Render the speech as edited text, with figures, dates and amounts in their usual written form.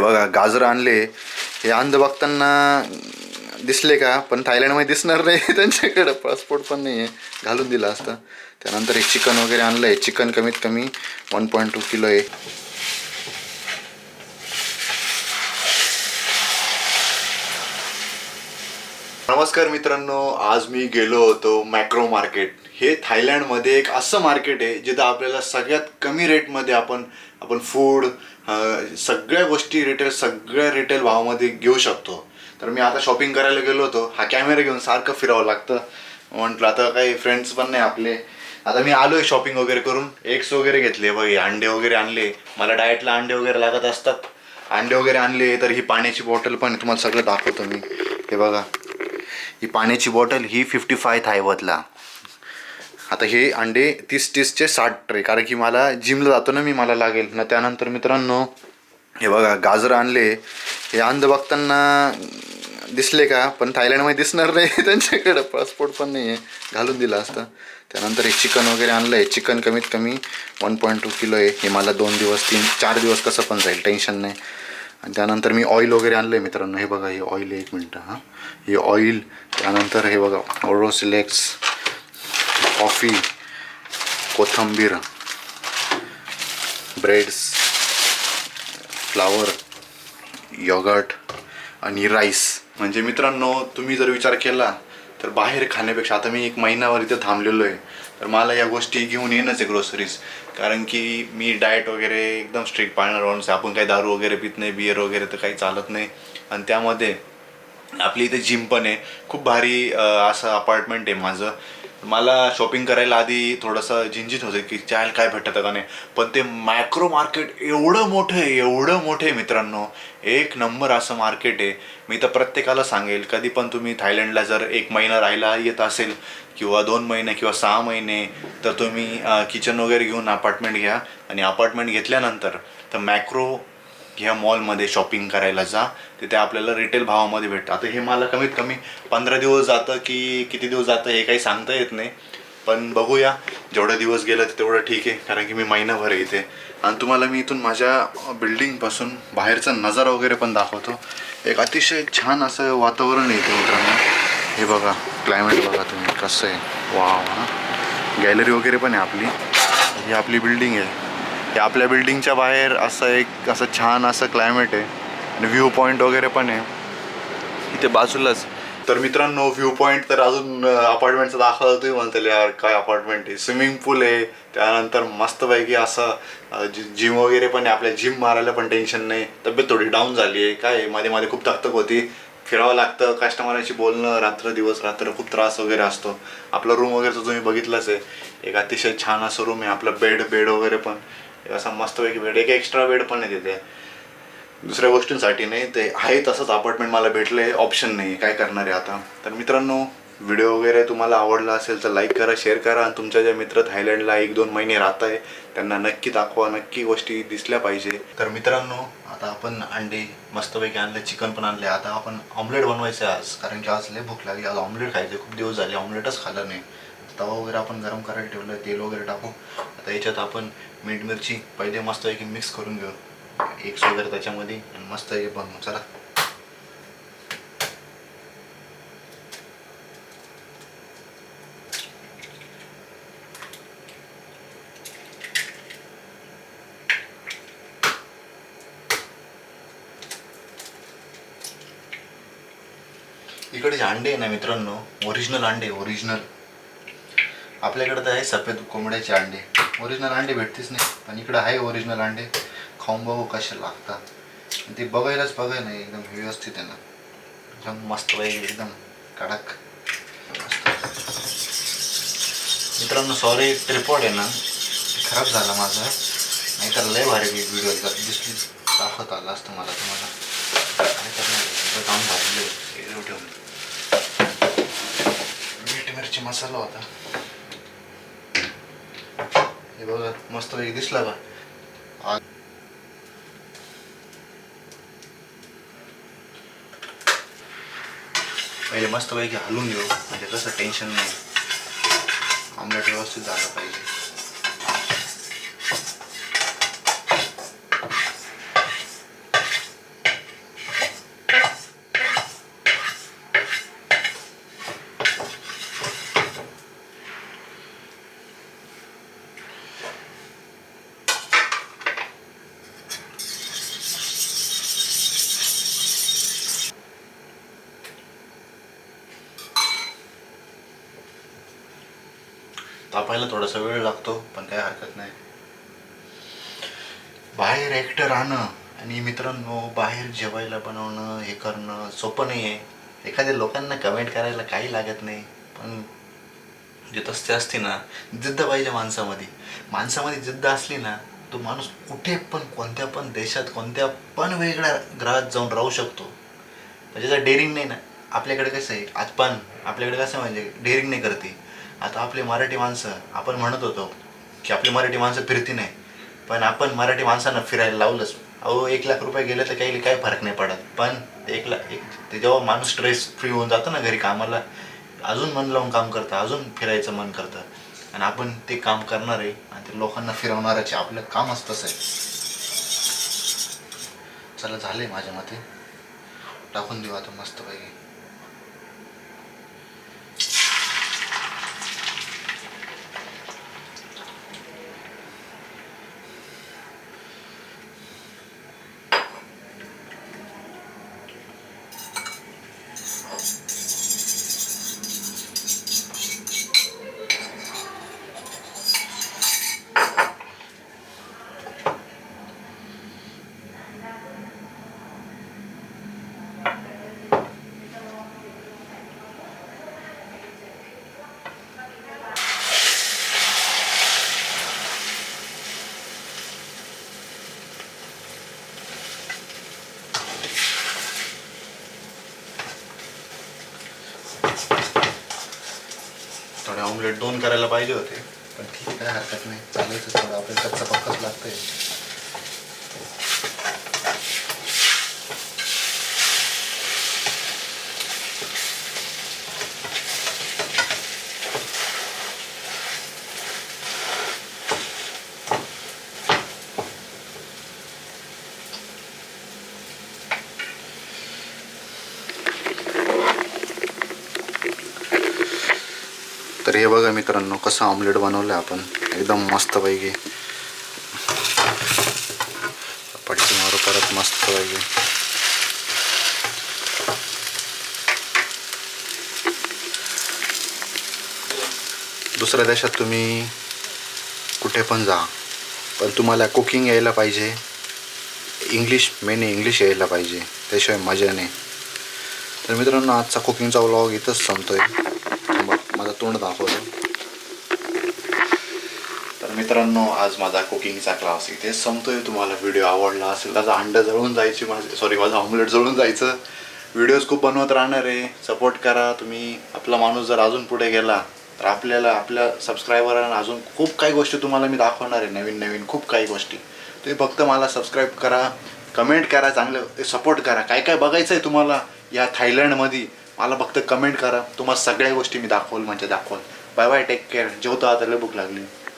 बघा गाजर आणले. हे अंध बघताना दिसले का, पण थायलंडमध्ये दिसणार नाही. त्यांच्याकडे पासपोर्ट पण नाही आहे, घालून दिला असता. त्यानंतर एक चिकन वगैरे आणलं आहे. चिकन कमीत कमी 1.2 किलो आहे. नमस्कार मित्रांनो, आज मी गेलो होतो मॅक्रो मार्केट. हे थायलंडमध्ये एक असं मार्केट आहे जिथं आपल्याला सगळ्यात कमी रेटमध्ये आपण फूड, सगळ्या गोष्टी सगळ्या रिटेल भावामध्ये घेऊ शकतो. तर मी आता शॉपिंग करायला गेलो होतो. हा कॅमेरा घेऊन सारखं फिरावं लागतं. म्हटलं आता काही फ्रेंड्स पण नाही आपले. आता मी आलोय शॉपिंग वगैरे करून. एग्स वगैरे घेतले, बघ अंडे वगैरे आणले. मला डाएटला अंडे वगैरे लागत असतात. अंडे वगैरे आणले. तर ही पाण्याची बॉटल पण तुम्हाला सगळं दाखवतो मी. हे बघा, ही पाण्याची बॉटल ही 55 थायबतला. आता हे अंडे 30चे 60 ट्रे, कारण की मला जिमला जातो ना मी, मला लागेल ना. त्यानंतर मित्रांनो हे बघा गाजर आणले. हे अंध बघताना दिसले का, पण थायलंडमध्ये दिसणार नाही. त्यांच्याकडे पासपोर्ट पण नाही आहे, घालून दिला असता. त्यानंतर एक चिकन वगैरे आणलं आहे. चिकन कमीत कमी 1.2 किलो आहे. हे मला 2 दिवस 3-4 दिवस कसं पण जाईल, टेन्शन नाही. आणि त्यानंतर मी ऑइल वगैरे आणलं आहे मित्रांनो. हे बघा, हे ऑइल आहे. 1 मिनटं. हां, हे ऑइल. त्यानंतर हे बघा ओरोसिलेक्स, कॉफी, कोथिंबीर, ब्रेड्स, फ्लावर, योगर्ट आणि राईस. म्हणजे मित्रांनो, तुम्ही जर विचार केला तर बाहेर खाण्यापेक्षा, आता मी 1 महिनाभर इथं थांबलेलो आहे, तर मला या गोष्टी घेऊन येणंच आहे, ग्रोसरीज. कारण की मी डाएट वगैरे एकदम स्ट्रिक्ट पाळणार माणूस. आपण काही दारू वगैरे पित नाही, बियर वगैरे तर काही चालत नाही. आणि त्यामध्ये आपली इथे जिम पण आहे. खूप भारी असं अपार्टमेंट आहे माझं. मला शॉपिंग करायला आधी थोडंसं झिंझित होतं की चायला काय भेटतं का नाही, पण ते मॅक्रो मार्केट एवढं मोठं आहे मित्रांनो. 1 नंबर असं मार्केट आहे. मी तर प्रत्येकाला सांगेल, कधी पण तुम्ही थायलंडला जर 1 महिना राहायला येत असेल, किंवा 2 महिने किंवा 6 महिने, तर तुम्ही किचन वगैरे घेऊन अपार्टमेंट घ्या. आणि अपार्टमेंट घेतल्यानंतर तर मॅक्रो ह्या मॉलमध्ये शॉपिंग करायला जा. तिथे आपल्याला रिटेल भावामध्ये भेटतं. आता हे मला कमीत कमी 15 दिवस जातं की किती दिवस जातं हे काही सांगता येत नाही, पण बघूया. जेवढे दिवस गेलं तेवढं ठीक आहे, कारण की मी महिनाभर इथे. आणि तुम्हाला मी इथून माझ्या बिल्डिंगपासून बाहेरचा नजारा वगैरे पण दाखवतो. एक अतिशय छान असं वातावरण आहे इथे मित्रांनो. हे बघा, क्लायमेट बघा तुम्ही कसं आहे. वाव. हां, गॅलरी वगैरे पण आहे आपली. ही आपली बिल्डिंग आहे. हे आपल्या बिल्डिंगच्या बाहेर असं छान असं क्लायमेट आहे. आणि व्ह्यू पॉईंट वगैरे पण आहे इथे बाजूलाच. तर मित्रांनो, व्ह्यू पॉईंट तर अजून अपार्टमेंटचं दाखवतो. तुम्ही म्हणताल यार काय अपार्टमेंट आहे. स्विमिंग पूल आहे. त्यानंतर मस्तपैकी असं जिम वगैरे पण आहे. आपल्या जिम मारायला पण टेन्शन नाही. तब्येत थोडी डाऊन झाली आहे, काय मध्ये मध्ये खूप तकतक होती. फिरावं लागतं, कस्टमरांशी बोलणं, रात्र खूप त्रास वगैरे असतो. आपला रूम वगैरे तर तुम्ही बघितलंच आहे. एक अतिशय छान असं रूम आहे. आपला बेड वगैरे पण असा मस्तपैकी बेड. एक एक्स्ट्रा बेड पण आहे तिथे, दुसऱ्या गोष्टींसाठी नाही. ते आहे तसंच अपार्टमेंट मला भेटलं आहे, ऑप्शन नाही, काय करणार आहे आता. तर मित्रांनो, व्हिडिओ वगैरे तुम्हाला आवडला असेल तर लाईक करा, शेअर करा. आणि तुमच्या जे मित्र थायलंडला 1-2 महिने राहत आहे त्यांना नक्की दाखवा, नक्की गोष्टी दिसल्या पाहिजे. तर मित्रांनो, आता आपण अंडे मस्तपैकी आणले, चिकन पण आणले. आता आपण ऑमलेट बनवायचं आहे आज, कारण की आज लय भूक लागली. आज ऑमलेट खायचं, खूप दिवस झाले ऑमलेटच खाल्लं नाही. तवा वगैरे आपण गरम करायला ठेवलं, तेल वगैरे टाकू. आता याच्यात आपण मीठ मिरची पहिले मस्तपैकी मिक्स करून घेऊ, एग्स वगैरे त्याच्यामध्ये, आणि मस्त हे बनवू. चला. इकडे जे अंडे आहे ना मित्रांनो, ओरिजिनल अंडे, ओरिजिनल. आपल्याकडे तर आहे सफेद कोंबड्याचे अंडे. ओरिजिनल अंडे भेटतेच नाही, पण इकडे आहे ओरिजिनल अंडे. खाऊन बघू कसे लागतात. ते बघायला नाही, एकदम व्यवस्थित आहे ना, एकदम मस्त पाहिजे, एकदम कडक. मित्रांनो, सॉरी, ट्रिपॉड आहे ना, खराब झाला माझा. नाहीतर लय भारी व्हिडिओ दिसली दाखवत आला असतं मला तुम्हाला. काय करणार, काम झालेलं आहे ठेवून. मीठ मिरची मसाला होता. हे बघा, मस्त पैकी दिसला का. पहिले मस्तपैकी हलवून घेऊ, म्हणजे कसं टेन्शन नाही, ऑमलेट व्यवस्थित झालं पाहिजे. तापायला थोडासा वेळ लागतो, पण काही हरकत नाही. बाहेर एकटं राहणं आणि मित्रांनो बाहेर जेवायला बनवणं हे करणं सोपं नाही आहे. एखाद्या लोकांना कमेंट करायला काही लागत नाही, पण जे तसते असते ना, जिद्द पाहिजे माणसामध्ये जिद्द असली ना, तो माणूस कुठे पण कोणत्या पण देशात कोणत्या पण वेगळ्या ग्रहात जाऊन राहू शकतो. म्हणजे जर डेअरिंग नाही ना, आपल्याकडे कसं आहे आज पण आपल्याकडे कसं म्हणजे डेअरिंग नाही करते. आता आपले मराठी माणसं आपण म्हणत होतो की आपली मराठी माणसं फिरती नाही, पण आपण मराठी माणसांना फिरायला लावलंच. अहो 1,00,000 रुपये गेले तर काही फरक नाही पडत, पण ते जेव्हा माणूस स्ट्रेस फ्री होऊन जातं ना घरी कामाला, अजून मन लावून काम करतं, अजून फिरायचं मन करतं. आणि आपण ते काम करणार आहे आणि ते लोकांना फिरवणारच. आपलं कामच तसं आहे. चला झालंय माझ्या मते, टाकून देऊ आता मस्तपैकी. थोडे ऑमलेट 2 करायला पाहिजे होते, पण ठीक आहे, काय हरकत नाही, चालायचं. थोडं आपल्याला कच्चा पक्काच लागतंय. तर हे बघा मित्रांनो कसं ऑमलेट बनवलं आपण, एकदम मस्तपैकी. पटकी मारू परत मस्तपैकी. दुसऱ्या देशात तुम्ही कुठे पण जा, पण तुम्हाला कुकिंग यायला पाहिजे. इंग्लिश यायला पाहिजे, त्याशिवाय मजा नाही. तर मित्रांनो आजचा कुकिंगचा व्लॉग इथंच संपतोय. माझा तोंड दाखवतो. तर मित्रांनो आज माझा कुकिंगचा क्लास इथेच संपतोय. तुम्हाला व्हिडिओ आवडला असेल तर अंडा जळून जायची माझं ऑमलेट जळून जायचं. व्हिडिओज खूप बनवत राहणार आहे, सपोर्ट करा तुम्ही. आपला माणूस जर अजून पुढे गेला तर आपल्या सबस्क्रायबरांना अजून खूप काही गोष्टी तुम्हाला मी दाखवणार आहे, नवीन खूप काही गोष्टी. तुम्ही फक्त मला सबस्क्राईब करा, कमेंट करा, चांगलं सपोर्ट करा. काय बघायचं आहे तुम्हाला या थायलंडमध्ये, मला फक्त कमेंट करा. तुम्हाला सगळ्या गोष्टी मी दाखवल. Bye bye, take care. जेवतो आता, लय भूक लागली.